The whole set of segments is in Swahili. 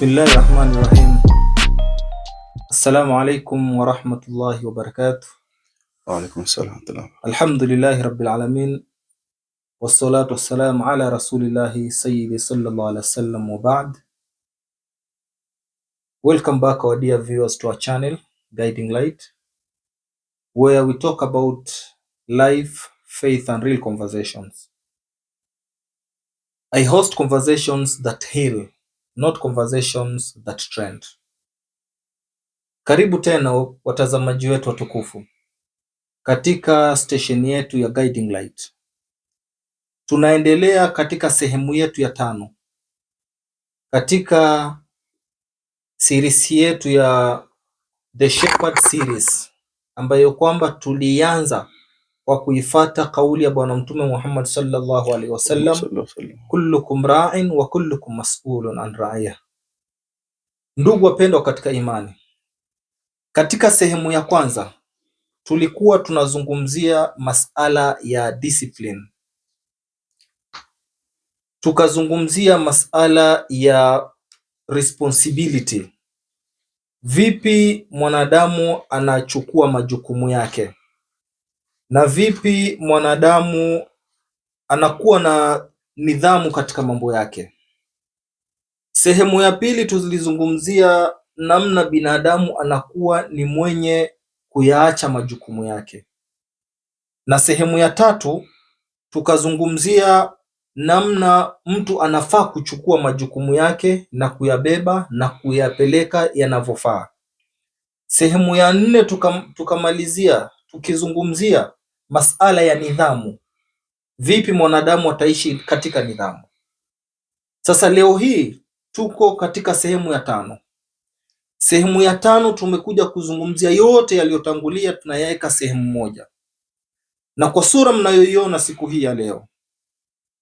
Bismillahirrahmanirrahim. Assalamu alaikum wa rahmatullahi wa barakatuh. Wa alaikum salam. Alhamdulillahi rabbil alamin. Wassalatu wassalamu ala rasulillahi sayyidi sallallahu alaihi wasallam wa ba'd. Welcome back our dear viewers to our channel Guiding Light, where we talk about life, faith and real conversations. I host conversations that heal, not conversations that trend. Karibu tena watazamaji wetu watukufu katika station yetu ya Guiding Light. Tunaendelea katika sehemu yetu ya 5 katika series yetu ya The Shepherd series, ambayo kwamba tulianza kwa kuifata kauli ya Bwana Mtume Muhammad sallallahu alaihi wasallam, kullukum ra'in wa kullukum mas'ulun an ra'iyah. Ndugu wapendwa katika imani, katika sehemu ya kwanza tulikuwa tunazungumzia masala ya discipline, tukazungumzia masala ya responsibility, vipi mwanadamu anachukua majukumu yake na vipi mwanadamu anakuwa na nidhamu katika mambo yake. Sehemu ya pili tulizungumzia namna binadamu anakuwa ni mwenye kuyaacha majukumu yake, na sehemu ya 3 tukazungumzia namna mtu anafaa kuchukua majukumu yake na kuyabeba na kuyapeleka yanavyofaa. Sehemu ya 4 tukamalizia tukizungumzia masala ya nidhamu, vipi mwanadamu ataishi katika nidhamu. Sasa leo hii tuko katika sehemu ya 5. Sehemu ya 5 tumekuja kuzungumzia yote yaliyotangulia, tunayaweka sehemu moja, na kwa sura mnayoiona siku hii ya leo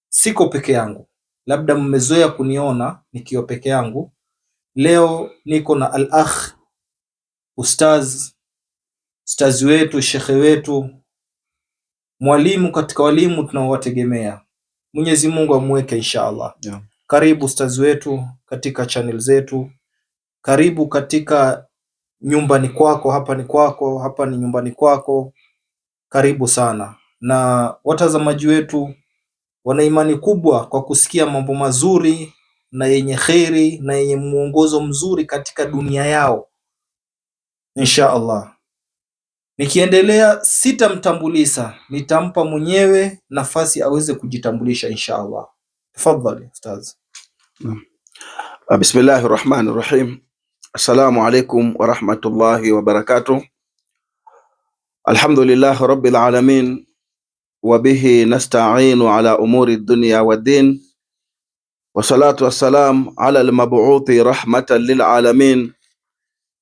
siko peke yangu. Labda mmezoea kuniona nikiwa peke yangu. Leo niko na al-akh ustazi wetu, shekhe wetu, mwalimu katika walimu tunaowategemea. Mwenyezi Mungu amweke inshallah. Yeah. Karibu ustazi wetu katika channel zetu, karibu katika nyumbani kwako. Hapa ni kwako, hapa ni nyumbani kwako, karibu sana. Na watazamaji wetu wana imani kubwa kwa kusikia mambo mazuri na yenye kheri na yenye mwongozo mzuri katika dunia yao insha Allah. Nikiendelea sitamtambulisha, nitampa mwenyewe nafasi aweze kujitambulisha insha Allah. Tafadhali ustaz. Bismillahir Rahmanir Rahim. Assalamu alaikum wa rahmatullahi wa barakatuh. Alhamdulillahi rabbil alamin wa bihi nasta'inu ala umuri dunya wad din, wa salatu wassalam ala al-mab'uthi rahmatan lil alamin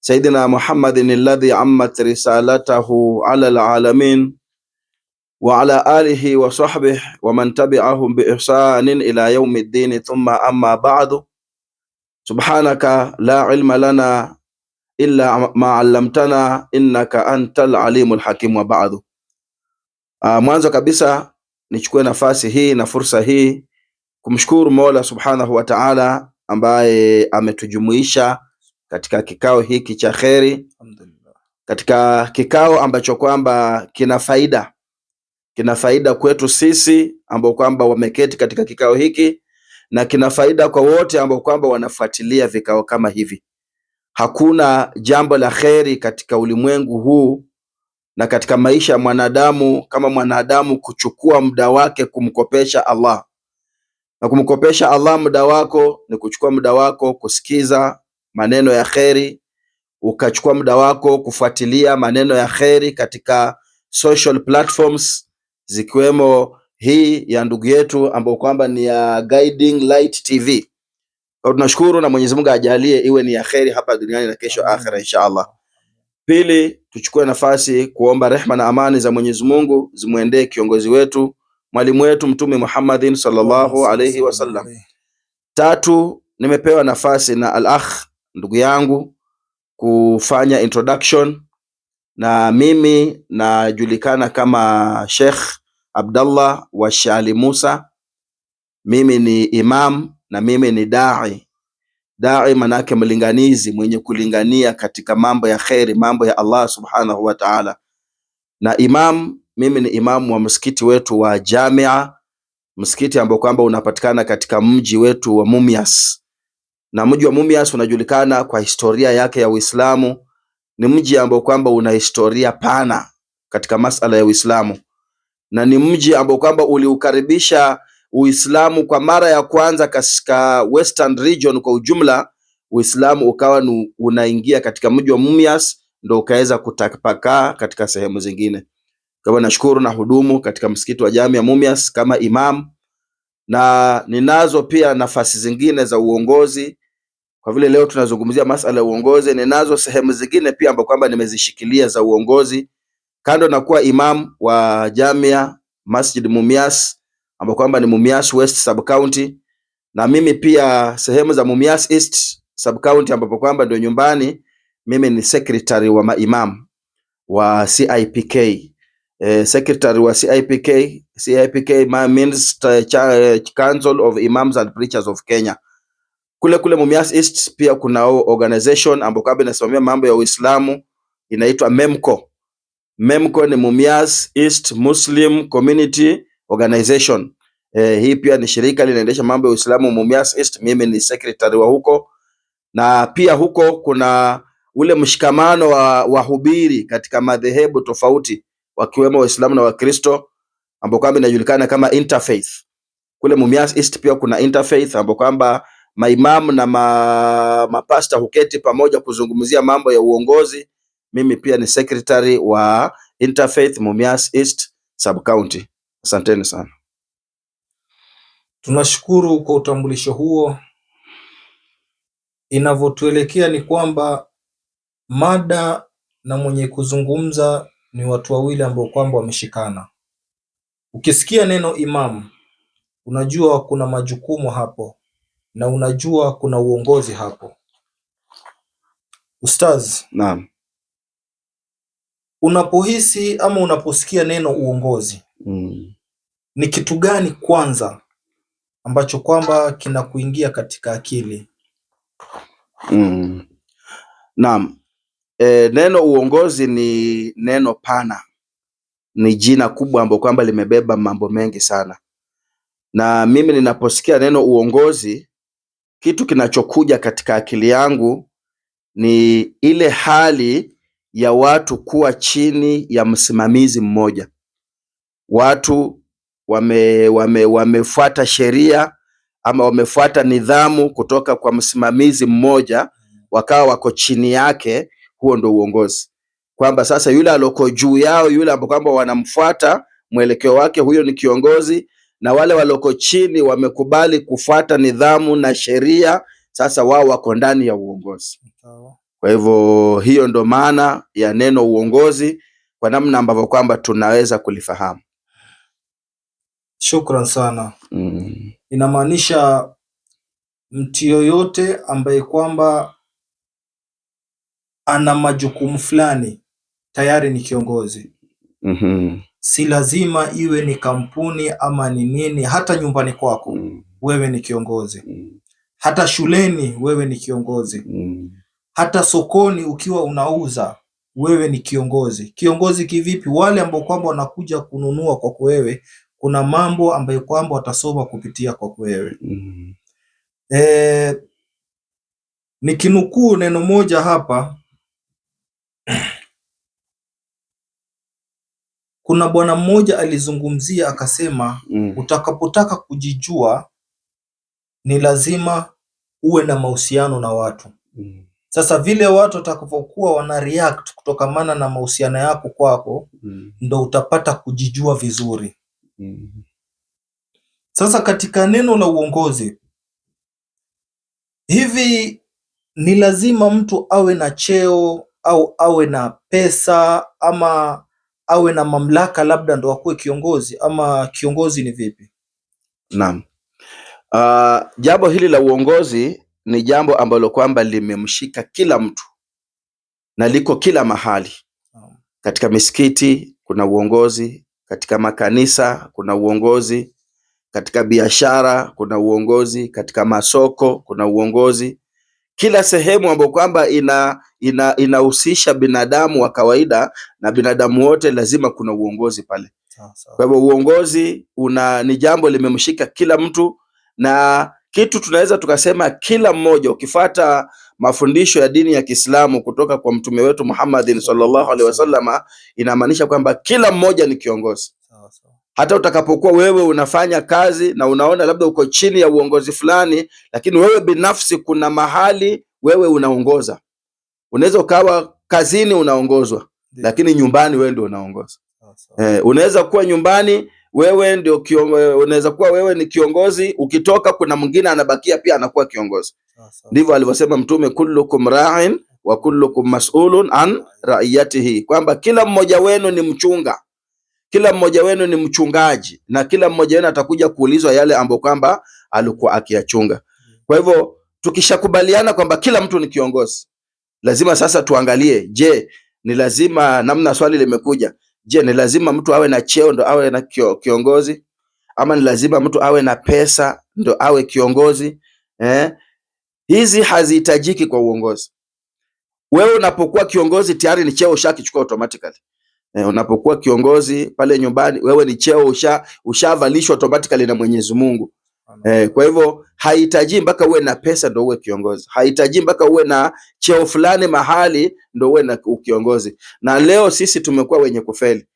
sayyidina Muhammadin alladhi ammat risalatahu ala al-alamin wa ala alihi wa sahbihi wa man tabi'ahum bi ihsanin ila yawmid din, thumma amma ba'du. Subhanaka la ilma lana illa ma 'allamtana innaka antal alimul hakim, wa ba'du. Mwanzo kabisa nichukue nafasi hii na fursa hii kumshukuru Mola Subhanahu wa Ta'ala ambaye ametujumuisha katika kikao hiki cha kheri, katika kikao ambacho kwamba kina faida kwetu sisi ambao kwamba wameketi katika kikao hiki, na kina faida kwa wote ambao kwamba wanafuatilia vikao kama hivi. Hakuna jambo la kheri katika ulimwengu huu na katika maisha ya mwanadamu kama mwanadamu kuchukua muda wake kumkopesha Allah. Na kumkopesha Allah muda wako ni kuchukua muda wako kusikiza maneno ya kheri, ukachukua muda wako kufuatilia maneno ya kheri katika social platforms zikiwemo hii ya ndugu yetu ambao kwamba ni ya Guiding Light TV. Kwa tunashukuru na Mwenyezi Mungu ajalie iwe ni ya kheri hapa duniani na kesho akhera inshallah. Pili, tuchukue nafasi kuomba rehma na amani za Mwenyezi Mungu zimuendee kiongozi wetu, mwalimu wetu Mtume Muhammadin sallallahu alayhi wasallam. 3, nimepewa nafasi na al-akh ndugu yangu kufanya introduction, na mimi najulikana kama Sheikh Abdallah wa Shali Musa. Mimi ni imam na mimi ni dai, Dai manake mlinganizi, mwenye kulingania katika mambo ya kheri, mambo ya Allah subhanahu wa ta'ala. Na imam, mimi ni imamu wa msikiti wetu wa Jamia, msikiti ambao kwamba unapatikana katika mji wetu wa Mumias. Na mji wa Mumias unajulikana kwa historia yake ya Uislamu. Ni mji ambao kwamba una historia pana katika masala ya Uislamu, na ni mji ambao kwamba uliukaribisha Uislamu kwa mara ya kwanza katika Western region kwa ujumla. Uislamu ukawa unaingia katika mji wa Mumias, ndio ukaweza kutapakaa katika sehemu zingine. Kwa hivyo nashukuru na hudumu katika msikiti wa Jamia Mumias kama imam, na ninazo pia nafasi zingine za uongozi. Kwa vile leo tunazungumzia masala ya uongozi, ninazo sehemu zingine pia ambapo kwamba nimezishikilia za uongozi, kando na kuwa imam wa Jamia Masjid Mumias ambapo kwamba ni Mumias West Sub County, na mimi pia sehemu za Mumias East Sub County ambapo kwamba ndio nyumbani, mimi ni secretary wa maimam wa CIPK. Secretary wa CIPK means Council of Imams and Preachers of Kenya. Kule Mumias East pia kuna organization ambayo kwamba inasimamia mambo ya Uislamu, inaitwa MEMCO. MEMCO ni Mumias East Muslim Community Organization. Hii pia ni shirika linaendesha mambo ya Uislamu Mumias East. Mimi ni secretary wa huko, na pia huko kuna ule mshikamano wa wahubiri katika madhehebu tofauti, wakiwemo Waislamu na Wakristo, ambao kwamba inajulikana kama Interfaith. Kule Mumias East pia kuna Interfaith ambao kwamba maimamu na mapasta huketi pamoja kuzungumzia mambo ya uongozi. Mimi pia ni secretary wa Interfaith Mumias East Sub County. Asanteni sana. Tunashukuru kwa utambulisho huo. Inavyotuelekea ni kwamba mada na mwenye kuzungumza ni watu wawili ambao kwamba wameshikana. Ukisikia neno imam, unajua kuna majukumu hapo na unajua kuna uongozi hapo. Ustaz, naam, unapohisi ama unaposikia neno uongozi, ni kitu gani kwanza ambacho kwamba kinakuingia katika akili? Naam, neno uongozi ni neno pana, ni jina kubwa ambalo kwamba limebeba mambo mengi sana. Na mimi ninaposikia neno uongozi, kitu kinachokuja katika akili yangu ni ile hali ya watu kuwa chini ya msimamizi mmoja. Watu wamefuata sheria ama wamefuata nidhamu kutoka kwa msimamizi mmoja, wakawa wako chini yake. Huo ndio uongozi, kwamba sasa yule aloko juu yao, yule ambao kwamba wanamfuata mwelekeo wake, huyo ni kiongozi, na wale waloko chini wamekubali kufuata nidhamu na sheria, sasa wao wako ndani ya uongozi. Kwa hivyo hiyo ndo maana ya neno uongozi kwa namna ambavyo kwamba tunaweza kulifahamu. Shukran sana. Inamaanisha mtu yoyote ambaye kwamba ana majukumu fulani tayari ni kiongozi. Si lazima iwe ni kampuni ama ni nini, hata nyumbani kwako wewe ni kiongozi. Hata shuleni wewe ni kiongozi. Hata sokoni ukiwa unauza wewe ni kiongozi. Kiongozi kivipi? Wale ambao kwamba wanakuja kununua kwako wewe, kuna mambo ambayo kwamba watasoma kupitia kwako wewe. Nikinukuu neno moja hapa, kuna bwana mmoja alizungumzia akasema, utakapotaka kujijua ni lazima uwe na mahusiano na watu. Sasa vile watu watakavyokuwa wana react kutokamana na mahusiano yako kwako, ndo utapata kujijua vizuri. Sasa katika neno la uongozi, hivi ni lazima mtu awe na cheo au awe na pesa ama awe na mamlaka labda ndo akuwe kiongozi, ama kiongozi ni vipi? Naam. Jambo hili la uongozi ni jambo ambalo kwamba limemshika kila mtu na liko kila mahali. Katika misikiti kuna uongozi, katika makanisa kuna uongozi, katika biashara kuna uongozi, katika masoko kuna uongozi, kila sehemu ambayo kwamba inahusisha binadamu wa kawaida na binadamu wote, lazima kuna uongozi pale. Kwa hivyo uongozi ni jambo limemshika kila mtu, na kitu tunaweza tukasema kila mmoja, ukifuata mafundisho ya dini ya Kiislamu kutoka kwa mtume wetu Muhammad sallallahu alaihi wasallam, inamaanisha kwamba kila mmoja ni kiongozi. Hata utakapokuwa wewe unafanya kazi na unaona labda uko chini ya uongozi fulani, lakini wewe binafsi kuna mahali wewe unaongoza. Unaweza ukawa kazini unaongozwa, lakini nyumbani wewe ndio unaongoza. Unaweza kuwa nyumbani wewe ndio unaweza kuwa wewe ni kiongozi, ukitoka kuna mwingine anabakia pia anakuwa kiongozi. Ndivyo alivyosema Mtume, kullukum ra'in wa kullukum mas'ulun an ra'iyatihi, kwamba kila mmoja wenu ni mchunga, kila mmoja wenu ni mchungaji, na kila mmoja wenu atakuja kuulizwa yale ambayo kwamba alikuwa akiyachunga. Kwa hivyo tukishakubaliana kwamba kila mtu ni kiongozi, lazima sasa tuangalie, je, ni lazima, namna swali limekuja, je, ni lazima mtu awe na cheo ndo awe na kiongozi, ama ni lazima mtu awe na pesa ndo awe kiongozi? Hizi hazihitajiki kwa uongozi. Wewe unapokuwa kiongozi tayari ni cheo ushakichukua automatically. Unapokuwa kiongozi pale nyumbani, wewe ni cheo ushavalishwa automatically na Mwenyezi Mungu. Kwa hivyo haihitaji mpaka uwe na pesa ndo uwe kiongozi, haihitaji mpaka uwe na cheo fulani mahali ndo uwe na kiongozi. Na leo sisi tumekuwa wenye kufeli.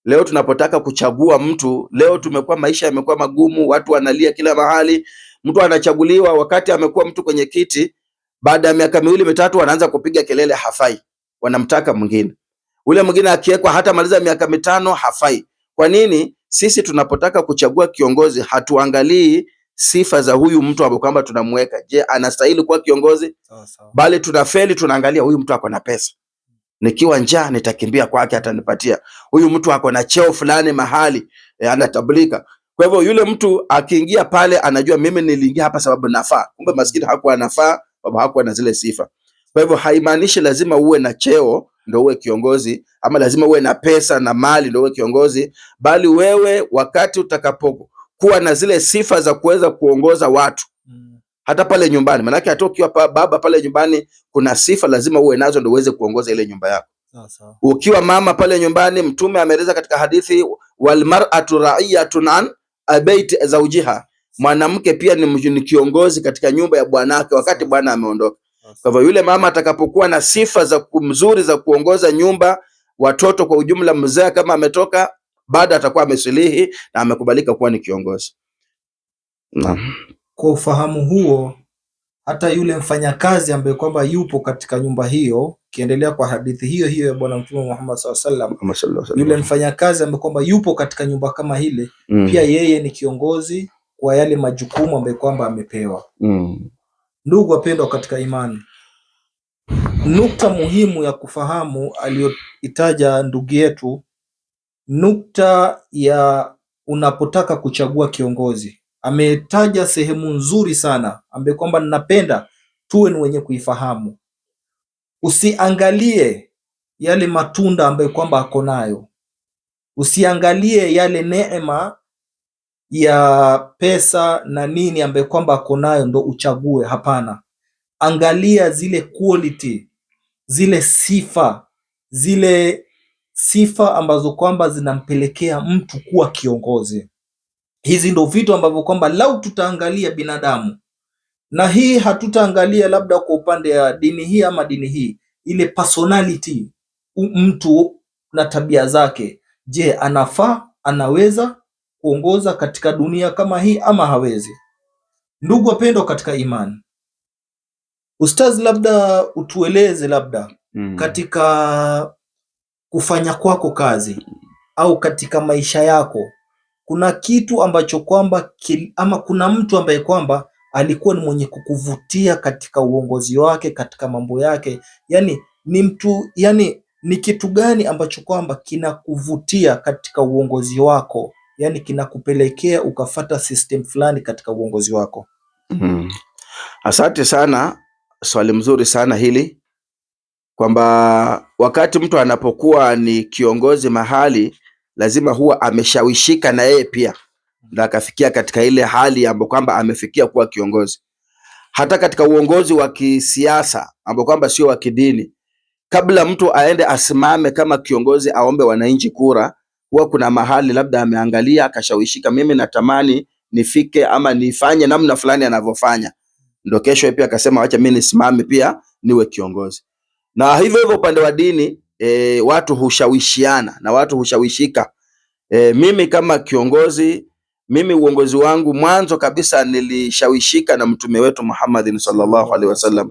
Leo tunapotaka kuchagua mtu, leo tumekuwa, maisha yamekuwa magumu, watu wanalia kila mahali. Mtu anachaguliwa wakati amekuwa mtu kwenye kiti, baada ya miaka 2-3 wanaanza kupiga kelele hafai, wanamtaka mwingine. Ule mwingine akiwekwa hata maliza miaka 5 hafai. Kwa nini? Sisi tunapotaka kuchagua kiongozi hatuangalii sifa za huyu mtu ambaye kwamba tunamweka. Je, anastahili kuwa kiongozi? Bali tunafeli, tunaangalia huyu mtu ako na pesa, nikiwa njaa nitakimbia kwake atanipatia. Huyu mtu ako na cheo fulani mahali, anatabulika. Kwa hivyo yule mtu akiingia pale anajua mimi niliingia hapa sababu nafaa. Kumbe maskini hakuwa nafaa, sababu hakuwa na zile sifa. Kwa hivyo haimaanishi lazima uwe na cheo ndio uwe kiongozi, ama lazima uwe na pesa na mali ndio uwe kiongozi, bali wewe wakati utakapokuwa na zile sifa za kuweza kuongoza watu, hata pale nyumbani, maana hata ukiwa baba pale nyumbani kuna sifa lazima uwe nazo ndio uweze kuongoza ile nyumba yako. Ukiwa mama pale nyumbani, Mtume ameeleza katika hadithi, wal mar'atu ra'iyatun an bait zawjiha, mwanamke pia ni kiongozi katika nyumba ya bwanake wakati bwana ameondoka. Kwa hivyo yule mama atakapokuwa na sifa za mzuri za kuongoza nyumba, watoto kwa ujumla, mzee kama ametoka, baada atakuwa amesilihi na amekubalika kuwa ni kiongozi. Naam. Kwa ufahamu huo, hata yule mfanyakazi ambaye kwamba yupo katika nyumba hiyo, kiendelea kwa hadithi hiyo hiyo ya Bwana Mtume Muhammad sallallahu alaihi wasallam, yule mfanyakazi ambaye kwamba yupo katika nyumba kama hile, pia yeye ni kiongozi kwa yale majukumu ambayo kwamba amepewa. Ndugu wapendwa katika imani, nukta muhimu ya kufahamu aliyoitaja ndugu yetu, nukta ya unapotaka kuchagua kiongozi, ametaja sehemu nzuri sana ambaye kwamba ninapenda tuwe ni wenye kuifahamu. Usiangalie yale matunda ambayo kwamba ako nayo, usiangalie yale neema ya pesa na nini ambaye kwamba ako nayo ndo uchague. Hapana, angalia zile quality, zile sifa ambazo kwamba zinampelekea mtu kuwa kiongozi. Hizi ndo vitu ambavyo kwamba lau tutaangalia binadamu, na hii hatutaangalia labda kwa upande ya dini hii ama dini hii, ile personality, mtu na tabia zake. Je, anafaa, anaweza kuongoza katika dunia kama hii ama hawezi? Ndugu wapendwa katika imani, Ustaz, labda utueleze labda katika kufanya kwako kazi au katika maisha yako, kuna kitu ambacho kwamba ama kuna mtu ambaye kwamba alikuwa ni mwenye kukuvutia katika uongozi wake, katika mambo yake, yani ni mtu, yani ni kitu gani ambacho kwamba kinakuvutia katika uongozi wako, yani kinakupelekea ukafata system fulani katika uongozi wako? Asante sana, swali mzuri sana hili, kwamba wakati mtu anapokuwa ni kiongozi mahali, lazima huwa ameshawishika na yeye pia na akafikia katika ile hali ambapo kwamba amefikia kuwa kiongozi. hata katika uongozi wa kisiasa ambao kwamba sio wa kidini, kabla mtu aende asimame kama kiongozi aombe wananchi kura, huwa kuna mahali labda ameangalia akashawishika, mimi natamani nifike ama nifanye namna fulani anavyofanya, ndio kesho pia akasema acha mimi nisimame pia niwe kiongozi. Na hivyo hivyo upande wa dini watu hushawishiana na watu hushawishika. Mimi kama kiongozi, mimi uongozi wangu mwanzo kabisa nilishawishika na mtume wetu Muhammad sallallahu alaihi wasallam,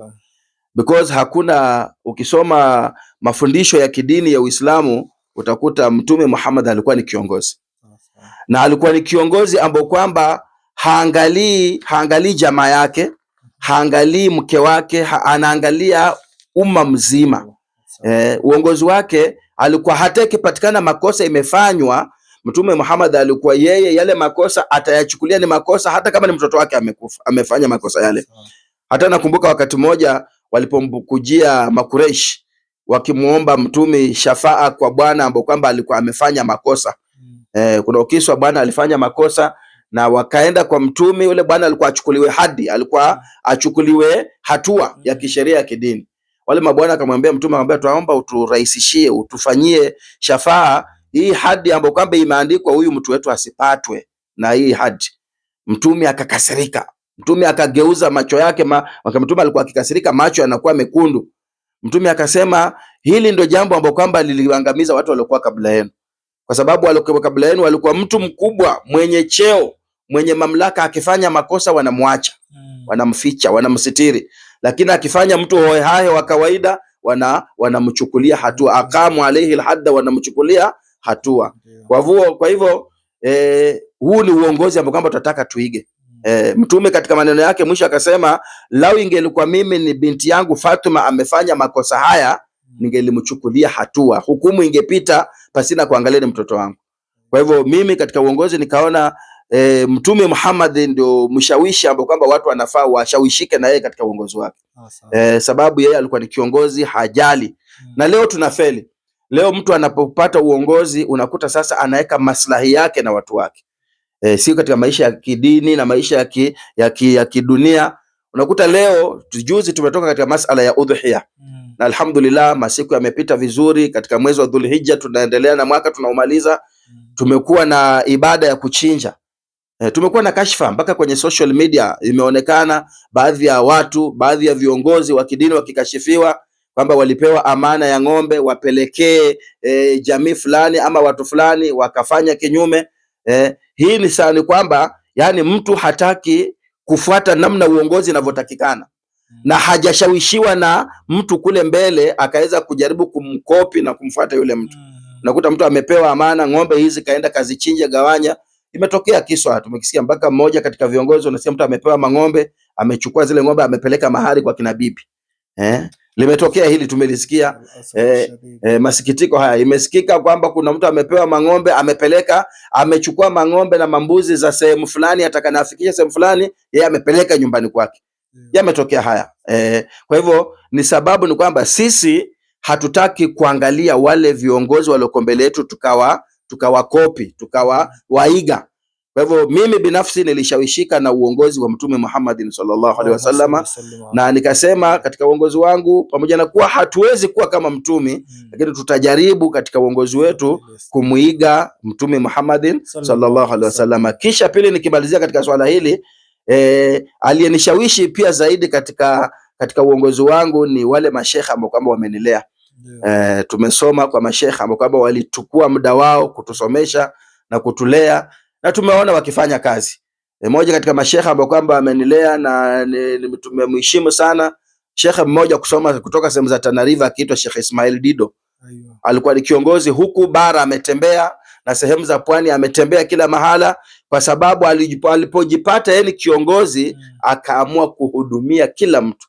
because hakuna, ukisoma mafundisho ya kidini ya Uislamu utakuta mtume Muhammad alikuwa ni kiongozi, na alikuwa ni kiongozi ambao kwamba haangalii jamaa yake, haangalii mke wake, anaangalia umma mzima. Uongozi wake alikuwa hata ikipatikana makosa imefanywa, mtume Muhammad alikuwa yeye yale makosa atayachukulia ni makosa, hata kama ni mtoto wake amefanya makosa yale. Hata nakumbuka wakati mmoja walipomkujia Makureish wakimuomba mtume shafaa kwa bwana ambao kwamba alikuwa amefanya makosa. Kuna ukiswa bwana alifanya makosa na wakaenda kwa mtume, yule bwana alikuwa achukuliwe hadi, alikuwa achukuliwe hatua ya kisheria ya kidini. Wale mabwana akamwambia mtume, akamwambia tunaomba uturahisishie, utufanyie shafaa hii hadi ambayo kwamba imeandikwa huyu mtu wetu asipatwe na hii hadi. Mtume akakasirika, mtume akageuza macho yake mtume alikuwa akikasirika macho yanakuwa mekundu. Mtume akasema hili ndio jambo ambalo kwamba liliangamiza watu waliokuwa kabla yenu, kwa sababu waliokuwa kabla yenu walikuwa mtu mkubwa mwenye cheo mwenye mamlaka, akifanya makosa wanamwacha, wanamficha, wanamsitiri, lakini akifanya mtu hohehahe wa kawaida wanamchukulia hatua, akamu alayhi alhadda, wanamchukulia hatua. Kwa hivyo huu ni uongozi ambao kwamba tunataka tuige. Mtume katika maneno yake mwisho akasema, lau ingelikuwa mimi ni binti yangu Fatuma amefanya makosa haya, ningelimchukulia hatua, hukumu ingepita pasina kuangalia ni mtoto wangu. Kwa hivyo mimi katika uongozi nikaona Mtume Muhammad ndio mshawishi ambao kwamba watu wanafaa washawishike na yeye katika uongozi wake. Sababu yeye alikuwa ni kiongozi hajali. Na leo tunafeli. Leo mtu anapopata uongozi unakuta sasa anaweka maslahi yake na watu wake. Sio katika maisha ya kidini na maisha ya kidunia. Unakuta leo juzi tumetoka katika masala ya udhiya. Na alhamdulillah masiku yamepita vizuri, katika mwezi wa Dhulhijja tunaendelea na mwaka tunaumaliza. Tumekuwa na ibada ya kuchinja. Tumekuwa na kashfa mpaka kwenye social media, imeonekana baadhi ya watu, baadhi ya viongozi wa kidini wakikashifiwa kwamba walipewa amana ya ng'ombe wapelekee jamii fulani ama watu fulani wakafanya kinyume. Hii ni sana kwamba yani mtu hataki kufuata namna uongozi inavyotakikana, na hajashawishiwa na mtu kule mbele akaweza kujaribu kumkopi na kumfuata yule mtu. Nakuta mtu amepewa amana, ng'ombe hizi kaenda kazichinja, gawanya. Imetokea kiswa tumekisikia mpaka mmoja katika viongozi unasikia mtu amepewa mang'ombe, amechukua zile ng'ombe amepeleka mahali kwa kina bibi. Limetokea hili, tumelisikia. Masikitiko haya, imesikika kwamba kuna mtu amepewa mang'ombe amepeleka, amechukua mang'ombe na mambuzi za sehemu fulani, atakanafikisha sehemu fulani, yeye amepeleka nyumbani kwake. Yametokea haya. Kwa hivyo ni sababu ni kwamba sisi hatutaki kuangalia wale viongozi walioko mbele yetu tukawakopi, tukawaiga. Kwa hivyo mimi binafsi nilishawishika na uongozi wa Mtume Muhammad sallallahu alaihi wasallam, na nikasema katika uongozi wangu, pamoja na kuwa hatuwezi kuwa kama mtume, lakini tutajaribu katika uongozi wetu kumuiga Mtume Muhammad sallallahu alaihi wasallam. Kisha pili, nikimalizia katika swala hili, aliyenishawishi pia zaidi katika uongozi wangu ni wale mashekha ambao kwamba wamenilea. Tumesoma kwa mashekha ambao kwamba walichukua muda wao kutusomesha na kutulea, na tumeona wakifanya kazi. Mmoja katika mashekha ambao kwamba amenilea na tumemheshimu sana, shekha mmoja kusoma kutoka sehemu za Tana River akiitwa Sheikh Ismail Dido. Alikuwa ni kiongozi huku bara, ametembea na sehemu za pwani, ametembea kila mahala, kwa sababu alipojipata yeye ni kiongozi akaamua kuhudumia kila mtu,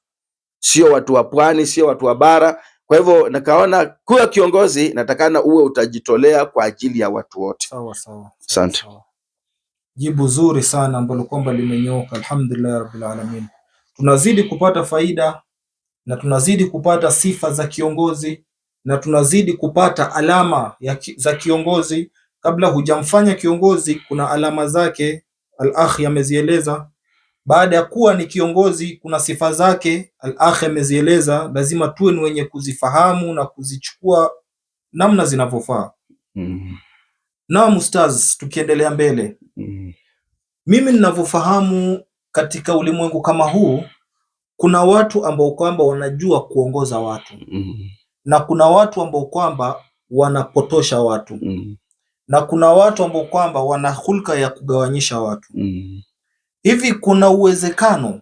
sio watu wa pwani, sio watu wa bara. Kwa hivyo nikaona kuwa kiongozi natakana uwe utajitolea kwa ajili ya watu wote. Sawa. Asante. Jibu zuri sana ambalo kwamba limenyoka. Alhamdulillah rabbil alamin. Tunazidi kupata faida na tunazidi kupata sifa za kiongozi na tunazidi kupata alama za kiongozi. Kabla hujamfanya kiongozi kuna alama zake, al-akhi amezieleza. baada ya kuwa ni kiongozi, kuna sifa zake al-akhi amezieleza, lazima tuwe ni wenye kuzifahamu na kuzichukua namna zinavyofaa. Naam ustaz, tukiendelea mbele, mimi ninavyofahamu katika ulimwengu kama huu, kuna watu ambao kwamba wanajua kuongoza watu na kuna watu ambao kwamba wanapotosha watu na kuna watu ambao kwamba wana hulka ya kugawanyisha watu. Hivi kuna uwezekano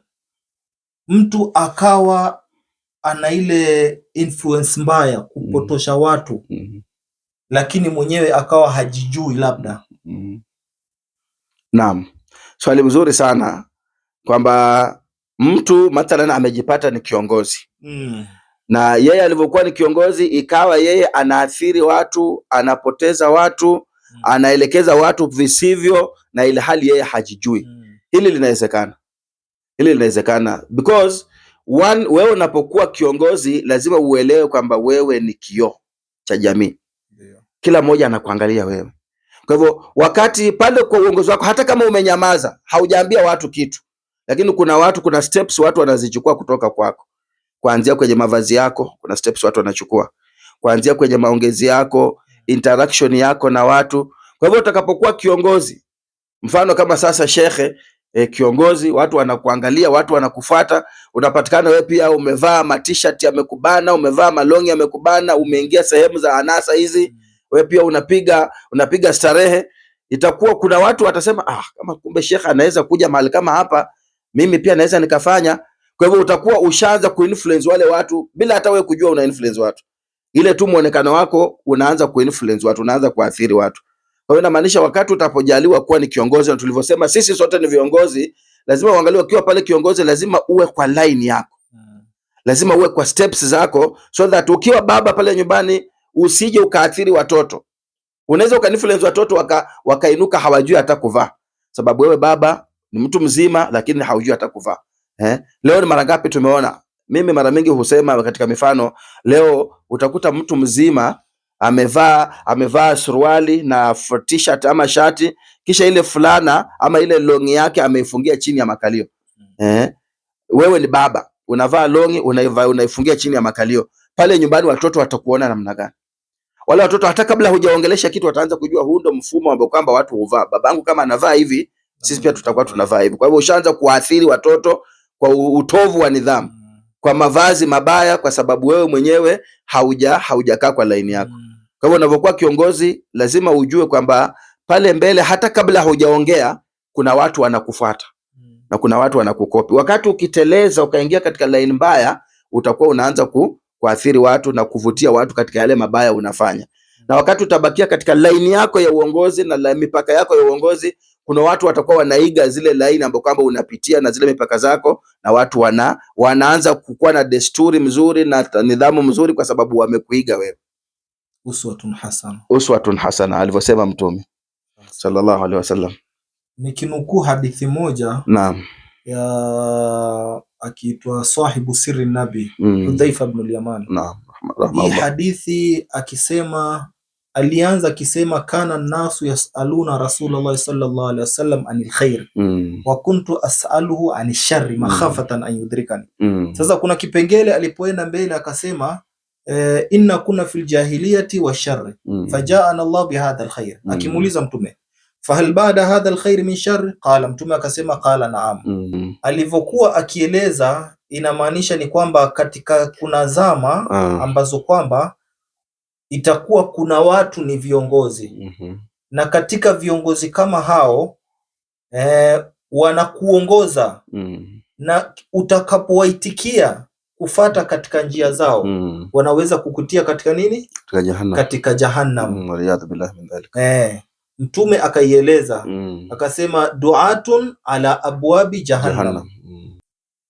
mtu akawa ana ile influence mbaya kupotosha watu lakini mwenyewe akawa hajijui labda? Naam, swali mzuri sana, kwamba mtu mathalan amejipata ni kiongozi na yeye alivyokuwa ni kiongozi ikawa yeye anaathiri watu, anapoteza watu, anaelekeza watu visivyo, na ile hali yeye hajijui. Hili linawezekana, hili linawezekana because one, wewe unapokuwa kiongozi lazima uelewe kwamba wewe ni kioo cha jamii. Kila mmoja anakuangalia wewe. Kwa hivyo wakati pale kwa uongozi wako, hata kama umenyamaza, haujaambia watu kitu, lakini kuna steps watu wanazichukua kutoka kwako. Kuanzia kwenye mavazi yako, kuna steps watu wanachukua. Kuanzia kwenye maongezi yako, interaction yako na watu. Kwa hivyo utakapokuwa kiongozi, mfano kama sasa shekhe, kiongozi, watu wanakuangalia, watu wanakufuata, unapatikana wewe pia umevaa ma-t-shirt yamekubana, umevaa malongi yamekubana, umeingia sehemu za anasa hizi, wewe pia unapiga starehe, itakuwa kuna watu watasema kama kumbe shekhe anaweza kuja mahali kama hapa, mimi pia naweza nikafanya. Kwa hivyo utakuwa ushaanza kuinfluence wale watu bila hata wewe kujua una influence watu. Ile tu muonekano wako unaanza kuinfluence watu, unaanza kuathiri watu. Kwa hiyo inamaanisha wakati utapojaliwa kuwa ni kiongozi, na tulivyosema sisi sote ni viongozi, lazima uangalie ukiwa pale kiongozi, lazima uwe kwa line yako. Lazima uwe kwa steps zako, so that ukiwa baba pale nyumbani usije ukaathiri watoto. Unaweza ukainfluence watoto wakainuka hawajui hata kuvaa, sababu wewe baba ni mtu mzima lakini haujui hata kuvaa. Leo ni mara ngapi tumeona, mimi mara mingi husema katika mifano, leo utakuta mtu mzima amevaa suruali na t-shirt ama shati, kisha ile fulana ama ile longi yake ameifungia chini ya makalio. Wewe ni baba, unavaa longi unaifungia chini ya makalio. Pale nyumbani watoto watakuona namna gani? Wale watoto hata kabla hujaongelesha kitu wataanza kujua huu ndo mfumo ambao kwamba watu huvaa. Babangu kama anavaa hivi, sisi pia tutakuwa tunavaa hivi. Kwa hivyo ushaanza kuathiri watoto kwa utovu wa nidhamu, kwa mavazi mabaya, kwa sababu wewe mwenyewe haujakaa kwa laini yako. Kwa hivyo unapokuwa kiongozi lazima ujue kwamba pale mbele hata kabla hujaongea kuna watu wanakufuata na kuna watu wanakukopi. Wakati ukiteleza ukaingia katika laini mbaya, utakuwa unaanza kuathiri watu na kuvutia watu katika yale mabaya unafanya. Na wakati utabakia katika laini yako ya uongozi na mipaka yako ya uongozi, kuna watu watakuwa wanaiga zile laini ambapo kwamba unapitia na zile mipaka zako, na watu wanaanza kukuwa na desturi mzuri na nidhamu mzuri kwa sababu wamekuiga wewe. Uswatun hasana alivyosema Mtume sallallahu alaihi wasallam. Nikinukuu hadithi moja naam, ya akiitwa sahibu sirri nabi Hudhaifa ibn al-Yaman. Naam, hii hadithi alianza akisema kana nasu yasaluna Rasulullah sallallahu alaihi wasallam anil khair wa kuntu as'aluhu anil sharri makhafatan an yudrikani. Sasa kuna kipengele alipoenda mbele akasema inna kuna fil jahiliyati wa sharri fajaana Allah bihadha alkhair. Akimuuliza Mtume fahal baada hadha alkhair min sharri qala, Mtume akasema qala naam. Alivyokuwa akieleza inamaanisha ni kwamba katika kuna zama ambazo kwamba itakuwa kuna watu ni viongozi na katika viongozi kama hao wanakuongoza na utakapowaitikia kufata katika njia zao wanaweza kukutia katika nini? Katika jahannam. Waliyadhu billahi min dhalik. Mtume akaieleza akasema duatun ala abwabi jahannam.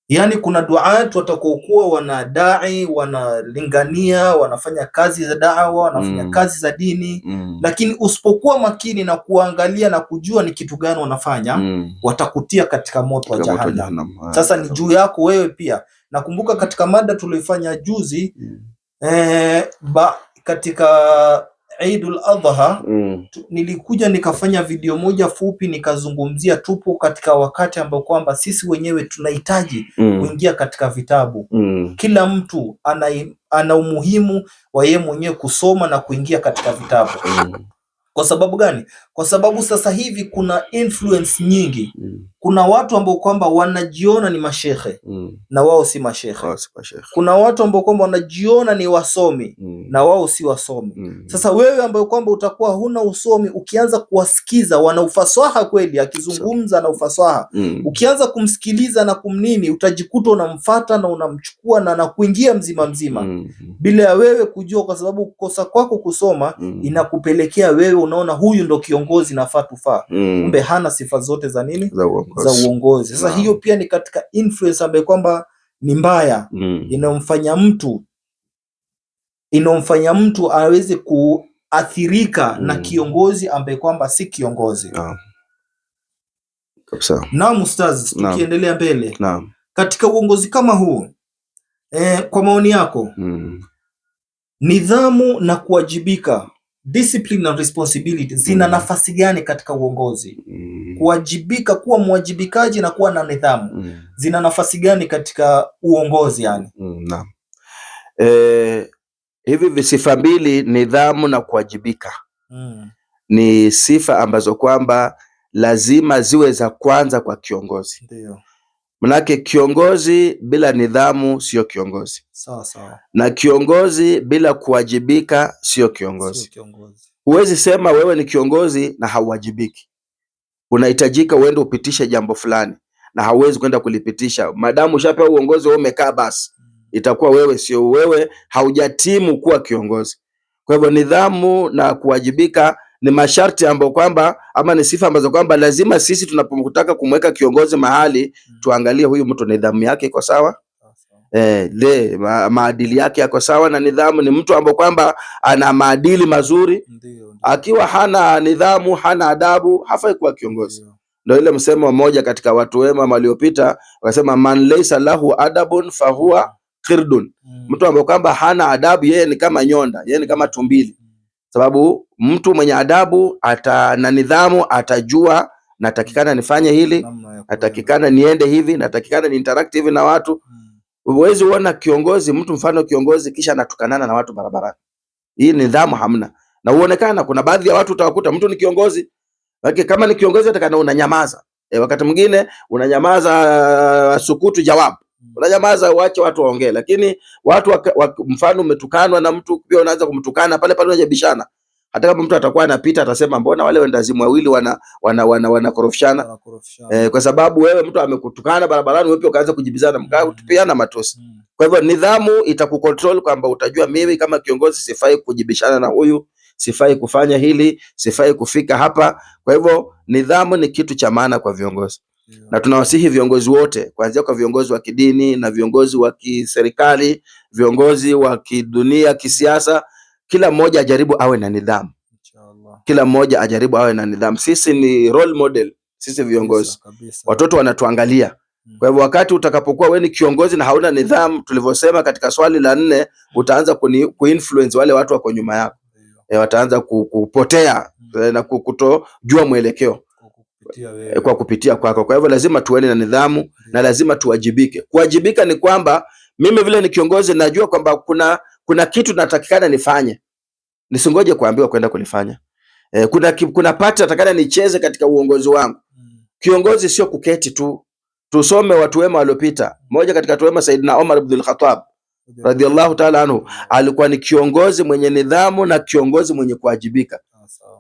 Yani kuna duat watakokuwa wanadai, wanalingania, wanafanya kazi za da'wa, wanafanya kazi za dini, lakini usipokuwa makini na kuangalia na kujua ni kitu gani wanafanya, watakutia katika moto wa jahannam. Sasa ni juu yako wewe pia. Nakumbuka katika mada tulifanya juzi katika Eidul Adha nilikuja nikafanya video moja fupi nikazungumzia tupo katika wakati ambao kwamba sisi wenyewe tunahitaji kuingia katika vitabu. Kila mtu ana umuhimu wa yeye mwenyewe kusoma na kuingia katika vitabu. Kwa sababu gani? Kwa sababu sasa hivi kuna influence nyingi. Kuna watu ambao kwamba wanajiona ni mashehe na wao si mashehe. Kuna watu ambao kwamba wanajiona ni wasomi na wao si wasomi. Sasa wewe ambao kwamba utakuwa huna usomi, ukianza kuwasikiza, wana ufasaha kweli, akizungumza na ufasaha, ukianza kumsikiliza na kumnini, utajikuta unamfuata na unamchukua na kuingia mzima mzima bila ya wewe kujua, kwa sababu kosa kwako kusoma inakupelekea wewe unaona huyu ndo kiongozi nafaa tufaa, kumbe hana sifa zote za nini, za uongozi. Sasa hiyo pia ni katika influence ambayo kwamba ni mbaya, inamfanya mtu aweze kuathirika na kiongozi ambaye kwamba si kiongozi. Naam ustaz, tukiendelea mbele katika uongozi kama huu, kwa maoni yako nidhamu na kuwajibika, discipline and responsibility, zina nafasi gani katika uongozi? Kuwajibika, kuwa mwajibikaji na kuwa na nidhamu, zina nafasi gani katika uongozi yani? Naam. Hivi sifa mbili, nidhamu na kuwajibika, ni sifa ambazo kwamba lazima ziwe za kwanza kwa kiongozi. Ndio. Manake kiongozi bila nidhamu sio kiongozi. Sawa sawa. Na kiongozi bila kuwajibika sio kiongozi. Huwezi sema wewe ni kiongozi na hauwajibiki. Unahitajika uende upitishe jambo fulani na hauwezi kwenda kulipitisha. Madamu ushapewa uongozi wewe umekaa basi, itakuwa wewe sio wewe, haujatimu kuwa kiongozi. Kwa hivyo nidhamu na kuwajibika ni masharti ambayo kwamba, ama ni sifa ambazo kwamba lazima sisi tunapotaka kumweka kiongozi mahali tuangalie huyu mtu nidhamu yake iko sawa, maadili yake yako sawa. Na nidhamu ni mtu ambaye kwamba ana maadili mazuri. Akiwa hana nidhamu, hana adabu, hafai kuwa kiongozi. Ndio ile msemo mmoja katika watu wema waliopita wakasema, man laysa lahu adabun fahuwa qirdun. Mtu ambaye kwamba hana adabu, yeye ni kama nyonda, yeye ni kama tumbili. Sababu mtu mwenye adabu na nidhamu atajua natakikana nifanye hili, natakikana niende hivi, natakikana ni interact hivi na watu. Huwezi uona kiongozi, mtu mfano kiongozi kisha anatukanana na watu barabarani. Hii nidhamu hamna. Na uonekana kuna baadhi ya watu utawakuta mtu ni kiongozi, lakini kama ni kiongozi atakana unanyamaza. Wakati mwingine unanyamaza, sukutu jawabu. Unanyamaza uache watu waongee, lakini watu mfano umetukanwa na mtu pia unaanza kumtukana pale pale, unajibishana. Hata kama mtu atakuwa anapita atasema mbona wale wendazimu wawili wanakorofishana, kwa sababu wewe mtu amekutukana barabarani, wewe pia ukaanza kujibizana, mkatupiana matusi. Kwa hivyo nidhamu itakukontrol kwamba utajua mimi kama kiongozi sifai kujibishana na huyu, sifai kufanya hili, sifai kufika hapa. Kwa hivyo nidhamu ni kitu cha maana kwa viongozi. Na tunawasihi viongozi wote, kuanzia kwa viongozi wa kidini na viongozi wa kiserikali, viongozi wa kidunia, kisiasa, kila mmoja ajaribu awe na nidhamu. Kila mmoja ajaribu awe na nidhamu. Sisi ni role model, sisi viongozi. Watoto wanatuangalia. Kwa hivyo wakati utakapokuwa wewe ni kiongozi na hauna nidhamu, tulivyosema katika swali la 4, utaanza kuinfluence wale watu wako nyuma yako. Wataanza kupotea na kutojua mwelekeo kwa kupitia kwako. Kwa hivyo lazima tuwe na nidhamu na lazima tuwajibike. Kuwajibika ni kwamba mimi vile ni kiongozi najua kwamba kuna kitu natakikana nifanye, nisingoje kuambiwa kwenda kulifanya. Kuna pati natakana nicheze katika uongozi wangu. Kiongozi sio kuketi tu. Tusome watu wema waliopita. Mmoja katika watu wema, Saidina Umar ibn al-Khattab radhiyallahu ta'ala anhu, alikuwa ni kiongozi mwenye nidhamu na kiongozi mwenye kuwajibika.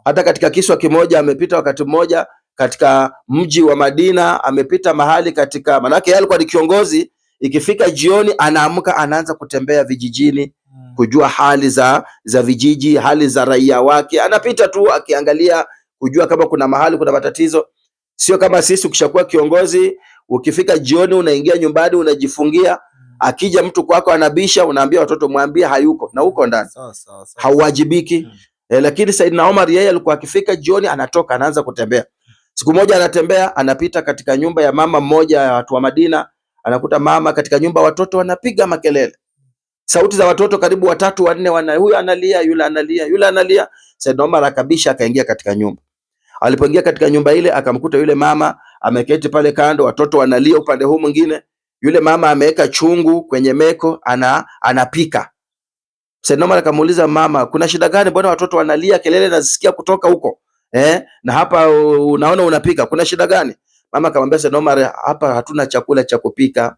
Hata katika kiswa kimoja amepita wakati mmoja katika mji wa Madina, amepita mahali katika, manake yeye alikuwa ni kiongozi, ikifika jioni anaamka anaanza kutembea vijijini kujua hali za vijiji, hali za raia wake. Anapita tu akiangalia kujua kama kuna mahali kuna matatizo. Sio kama sisi ukishakuwa kiongozi ukifika jioni unaingia nyumbani unajifungia, akija mtu kwako anabisha, unaambia watoto mwambie hayuko na uko ndani. Hauwajibiki. Lakini Saidina Omar yeye alikuwa akifika jioni anatoka anaanza kutembea. Siku moja anatembea, anapita katika nyumba ya mama mmoja ya watu wa Madina, anakuta mama katika nyumba watoto wanapiga makelele. Sauti za watoto karibu 3 4, huyu analia, yule analia, yule analia. Saidna Omar akabisha, akaingia katika nyumba. Alipoingia katika nyumba ile, akamkuta yule mama ameketi pale kando, watoto wanalia upande huu mwingine. Yule mama ameweka chungu kwenye meko, anapika. Saidna Omar akamuuliza mama, kuna shida gani? Mbona watoto wanalia, kelele nazisikia kutoka huko na hapa unaona unapika, kuna shida gani? Mama akamwambia Saidna Omar, hapa hatuna chakula cha kupika,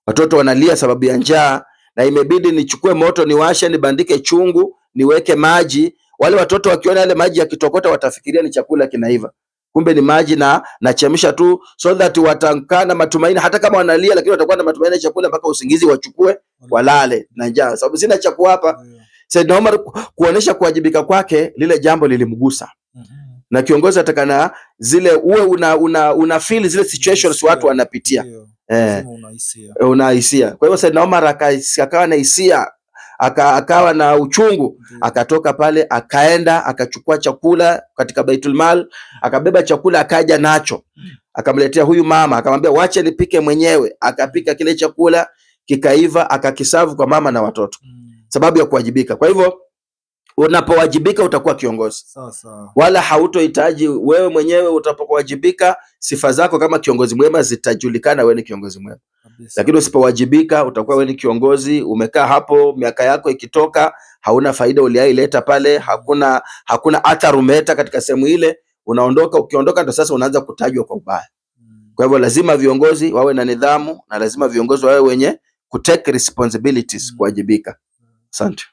watoto wanalia sababu ya njaa, na imebidi nichukue moto niwashe, nibandike chungu, niweke maji. Wale watoto wakiona yale maji yakitokota watafikiria ni chakula kinaiva, kumbe ni maji na nachemsha tu, so that watakaa na matumaini, hata kama wanalia lakini watakuwa na matumaini ya chakula mpaka usingizi wachukue walale na njaa, sababu sina cha kuwapa. Saidna Omar kuonesha kuwajibika kwake, lile jambo lilimgusa. Na kiongozi atakana zile uwe una feel zile situations watu wanapitia, unahisia. Kwa hivyo Saidna Omar akawa na hisia, akawa na uchungu, akatoka pale, akaenda akachukua chakula katika Baitul Mal, akabeba chakula akaja nacho, akamletea huyu mama, akamwambia wache nipike mwenyewe. Akapika kile chakula, kikaiva, akakisavu kwa mama na watoto, sababu ya kuwajibika. Kwa hivyo unapowajibika utakuwa kiongozi. Wala hautohitaji wewe mwenyewe, utapowajibika sifa zako kama kiongozi mwema zitajulikana, wewe ni kiongozi mwema. Lakini usipowajibika utakuwa wewe ni kiongozi, umekaa hapo, miaka yako ikitoka hauna faida uliaileta pale, hakuna athari umeleta katika sehemu ile, unaondoka. Ukiondoka ndo sasa unaanza kutajwa kwa ubaya. Kwa hivyo lazima viongozi wawe na nidhamu, na lazima viongozi wawe wenye kutake responsibilities, kuwajibika. Asante.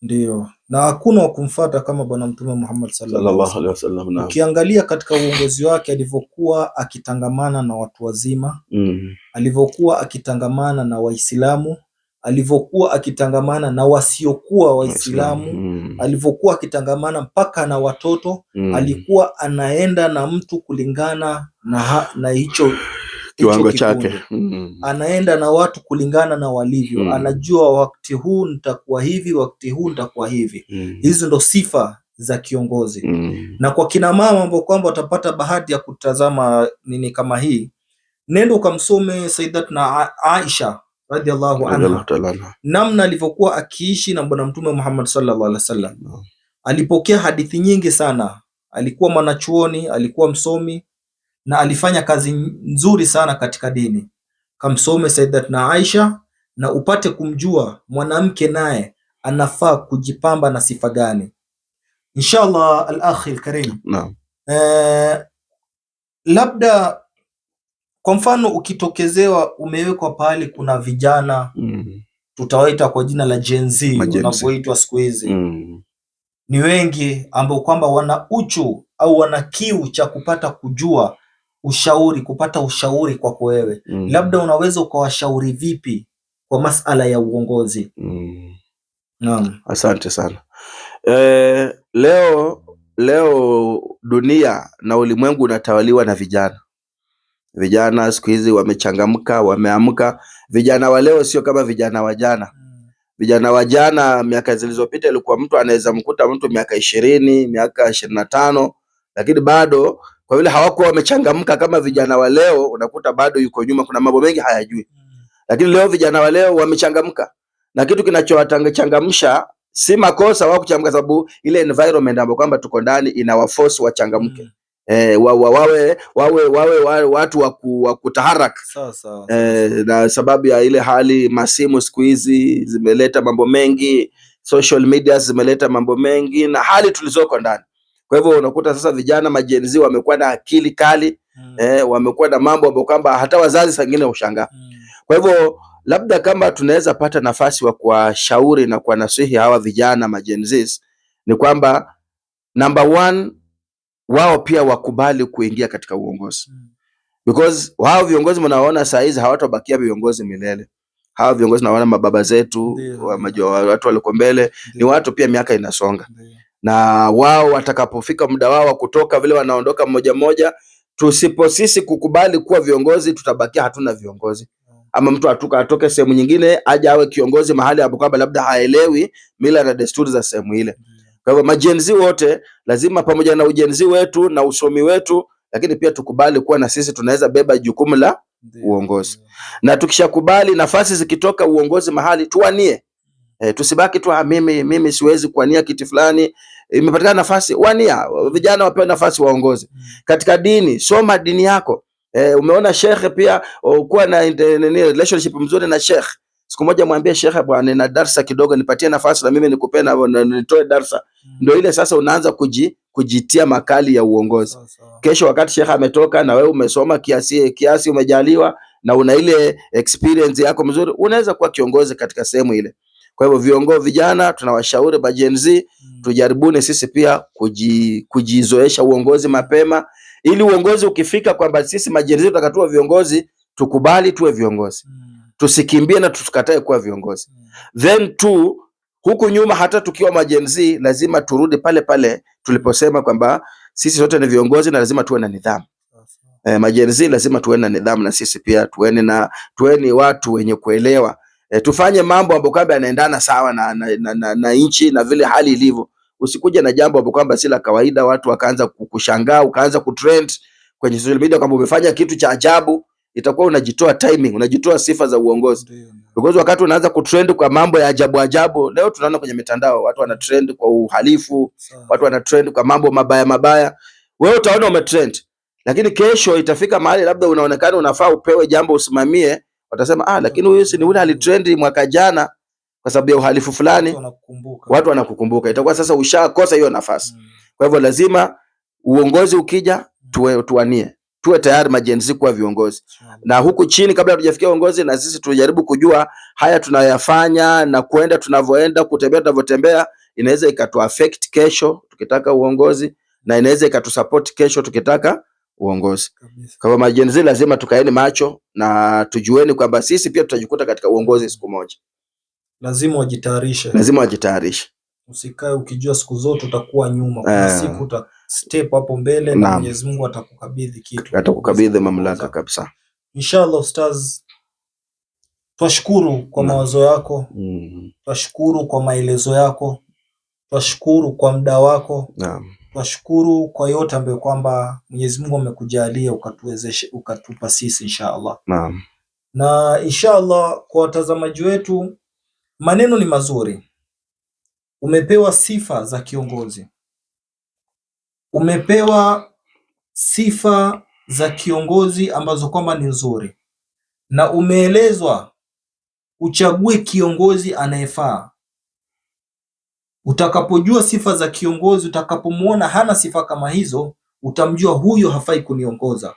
Ndio, na hakuna wa kumfuata kama Bwana Mtume Muhammad sallallahu alaihi wasallam. Ukiangalia katika uongozi wake alivyokuwa akitangamana na watu wazima, alivyokuwa akitangamana na Waislamu, alivyokuwa akitangamana na wasiokuwa Waislamu, alivyokuwa akitangamana mpaka na watoto, alikuwa anaenda na mtu kulingana na hicho kiwango chake. Anaenda na watu kulingana na walivyo. Anajua wakati huu nitakuwa hivi, wakati huu nitakuwa hivi. Hizo ndo sifa za kiongozi. Na kwa kina mama ambao kwamba watapata bahati ya kutazama nini kama hii, nenda ukamsome Sayyidatuna Aisha radhiallahu anha, namna alivyokuwa akiishi na Bwana Mtume Muhammad sallallahu alaihi wasallam. Alipokea hadithi nyingi sana, alikuwa mwanachuoni, alikuwa msomi, na alifanya kazi nzuri sana katika dini. Kamsome Sayyidatuna Aisha na upate kumjua mwanamke naye anafaa kujipamba na sifa gani. Inshallah al-akhi al-karim. Naam. Labda kwa mfano ukitokezewa umewekwa pahali kuna vijana tutawaita kwa jina la Gen Z wanapoitwa siku hizi, ni wengi ambao kwamba wana uchu au wana kiu cha kupata kujua ushauri, kupata ushauri kwako wewe. Labda unaweza ukawashauri vipi kwa masala ya uongozi? Naam. Asante sana. Leo dunia na ulimwengu unatawaliwa na vijana. Vijana siku hizi wamechangamka, wameamka. Vijana wa leo sio kama vijana wa jana. Vijana wa jana miaka zilizopita ilikuwa mtu anaweza mkuta mtu miaka 20, miaka 25, lakini bado kwa vile hawakuwa wamechangamka kama vijana wa leo, unakuta bado yuko nyuma, kuna mambo mengi hayajui. Lakini leo vijana wa leo wamechangamka, na kitu kinachowachangamsha si makosa wao kuchangamka, sababu ile environment ambayo kwamba tuko ndani inawaforce wachangamke. Wawe watu wa kutaharaka. Na sababu ya ile hali, masimu siku hizi zimeleta mambo mengi, social media zimeleta mambo mengi, na hali tulizoko ndani. Kwa hivyo unakuta sasa vijana majenzi wamekuwa na akili kali, wamekuwa na mambo ambayo kwamba hata wazazi sangine ushangaa. Kwa hivyo labda kama tunaweza pata nafasi wa kuwashauri na kuwanasihi hawa vijana majenzis, ni kwamba number one, wao pia wakubali kuingia katika uongozi. Because wao viongozi mnaoona saa hizi hawatabakia viongozi milele. Hawa viongozi naona mababa zetu, watu waliko mbele, ni watu pia miaka inasonga. Na wao watakapofika muda wao wa kutoka, vile wanaondoka mmoja mmoja, sisi kukubali kuwa viongozi, tutabakia hatuna viongozi. Ama mtu atoke sehemu nyingine aje awe kiongozi mahali hapo kwamba labda haelewi mila na desturi za sehemu ile. Kwa hivyo majenzi wote lazima, pamoja na ujenzi wetu na usomi wetu, lakini pia tukubali kuwa na sisi tunaweza beba jukumu la uongozi. Na tukishakubali, nafasi zikitoka uongozi mahali tuwanie. Tusibaki tu mimi siwezi kuania kiti fulani, imepatikana nafasi, wania. Vijana wapewe nafasi waongoze. Katika dini, soma dini yako. Umeona shekhe pia, kuwa na relationship mzuri na shekhe. Siku moja mwambie shekhe, bwana nina darasa kidogo, nipatie nafasi na mimi nikupe na nitoe darasa. Ndio ile sasa unaanza kujitia makali ya uongozi. Kesho wakati shekhe ametoka na wewe umesoma kiasi umejaliwa na una ile experience yako mzuri, unaweza kuwa kiongozi katika sehemu ile. Kwa hivyo viongozi vijana tunawashauri ba Gen Z tujaribuni sisi pia kujizoesha uongozi mapema, ili uongozi ukifika kwamba sisi ma Gen Z tutakatua viongozi, tukubali tuwe viongozi. Tusikimbie na tusikatae kuwa viongozi. Then huku nyuma hata tukiwa ma Gen Z lazima turudi pale pale tuliposema kwamba sisi sote ni viongozi na lazima tuwe na nidhamu. Ma Gen Z lazima tuwe na nidhamu, na sisi pia tuweni watu wenye kuelewa. Tufanye mambo ambayo kwamba yanaendana sawa na nchi na vile hali ilivyo. Usikuje na jambo ambapo kwamba si la kawaida, watu wakaanza kushangaa, ukaanza kutrend kwenye social media kwamba umefanya kitu cha ajabu. Itakuwa unajitoa timing, unajitoa sifa za uongozi. Because wakati unaanza kutrend kwa mambo ya ajabu, leo tunaona kwenye mitandao watu wana trend kwa uhalifu, watu wana trend kwa mambo mabaya. Wewe utaona umetrend, lakini kesho itafika mahali labda unaonekana unafaa upewe jambo usimamie, watasema lakini huyu si ni yule alitrend mwaka jana kwa sababu ya uhalifu fulani. Watu wanakukumbuka. Itakuwa sasa ushakosa hiyo nafasi. Kwa hivyo lazima uongozi ukija tuwanie. Tuwe tayari ma Gen Z kuwa viongozi. Na huku chini kabla hatujafikia uongozi, na sisi tujaribu kujua haya tunayafanya na kuenda tunavyoenda, kutembea tunavyotembea, inaweza ikatu affect kesho tukitaka uongozi, na inaweza ikatusupport kesho tukitaka uongozi. Kwa hivyo ma Gen Z lazima tukaeni macho na tujueni kwamba sisi pia tutajikuta katika uongozi siku moja. Lazima wajitayarishe. Lazima wajitayarishe. Usikae ukijua siku zote utakuwa nyuma. Kuna siku uta step hapo mbele na Mwenyezi Mungu atakukabidhi kitu. Atakukabidhi mamlaka kabisa. Inshallah Ustaz, twashukuru kwa mawazo yako. Twashukuru kwa maelezo yako. Twashukuru kwa muda wako. Twashukuru kwa yote ambayo kwamba Mwenyezi Mungu amekujalia ukatuwezeshe, ukatupa sisi inshallah. Na inshallah kwa watazamaji wetu, maneno ni mazuri. Umepewa sifa za kiongozi. Umepewa sifa za kiongozi ambazo kwamba ni nzuri, na umeelezwa uchague kiongozi anayefaa. Utakapojua sifa za kiongozi, utakapomuona hana sifa kama hizo, utamjua huyo hafai kuniongoza.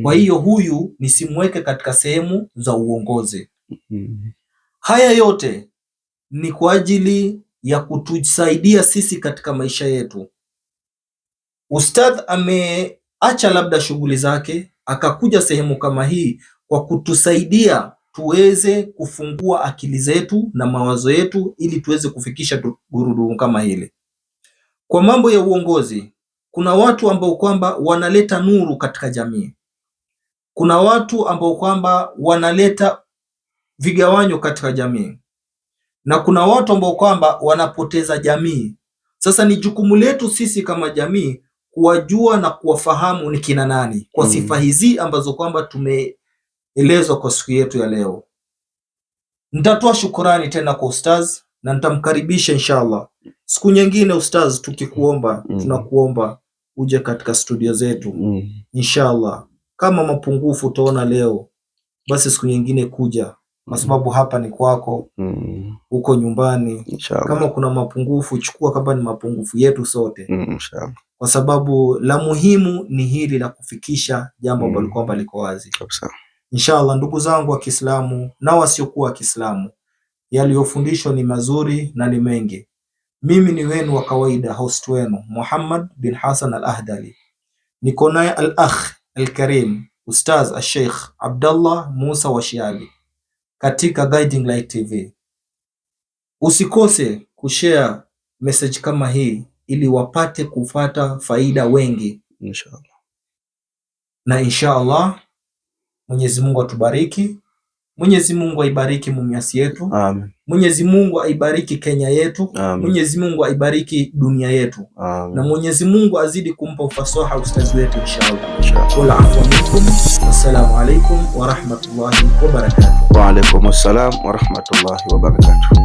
Kwa hiyo huyu nisimweke katika sehemu za uongozi. Haya yote ni kwa ajili ya kutusaidia sisi katika maisha yetu. Ustadh ameacha labda shughuli zake akakuja sehemu kama hii kwa kutusaidia tuweze kufungua akili zetu na mawazo yetu ili tuweze kufikisha gurudumu kama hili. Kwa mambo ya uongozi, kuna watu ambao kwamba wanaleta nuru katika jamii. Kuna watu ambao kwamba wanaleta vigawanyo katika jamii. Na kuna watu ambao kwamba wanapoteza jamii. Sasa ni jukumu letu sisi kama jamii kuwajua na kuwafahamu ni kina nani kwa sifa hizi ambazo kwamba tumeelezwa kwa siku yetu ya leo. Nitatoa shukurani tena kwa Ustaz na nitamkaribisha inshallah siku nyingine. Ustaz, tukikuomba tunakuomba uje katika studio zetu inshallah. Kama mapungufu utaona leo, basi siku nyingine kuja, kwa sababu hapa ni kwako, huko nyumbani. Kama kuna mapungufu chukua kama ni mapungufu yetu sote, kwa sababu la muhimu ni hili la kufikisha jambo ambalo kwamba liko wazi. Inshallah ndugu zangu wa Kiislamu na wasiokuwa wa Kiislamu, yaliyofundishwa ni mazuri na ni mengi. Mimi ni wenu wa kawaida, host wenu Muhammad bin Hassan al-Ahdali. Niko naye al-akh al-karim Ustaz al-Sheikh Abdallah Musa Washiali katika Guiding Light TV. Usikose kushare message kama hii ili wapate kufata faida wengi inshallah. Na inshallah Mwenyezi Mungu atubariki. Mwenyezi Mungu aibariki Mumias yetu. Amen. Mwenyezi Mungu aibariki Kenya yetu. Amen. Mwenyezi Mungu aibariki dunia yetu. Amen. Na Mwenyezi Mungu azidi kumpa ufasaha ustazi wetu inshallah. Wala afwa minkum. Assalamu alaykum wa rahmatullahi wa barakatuh. Wa alaykum assalam wa rahmatullahi wa barakatuh.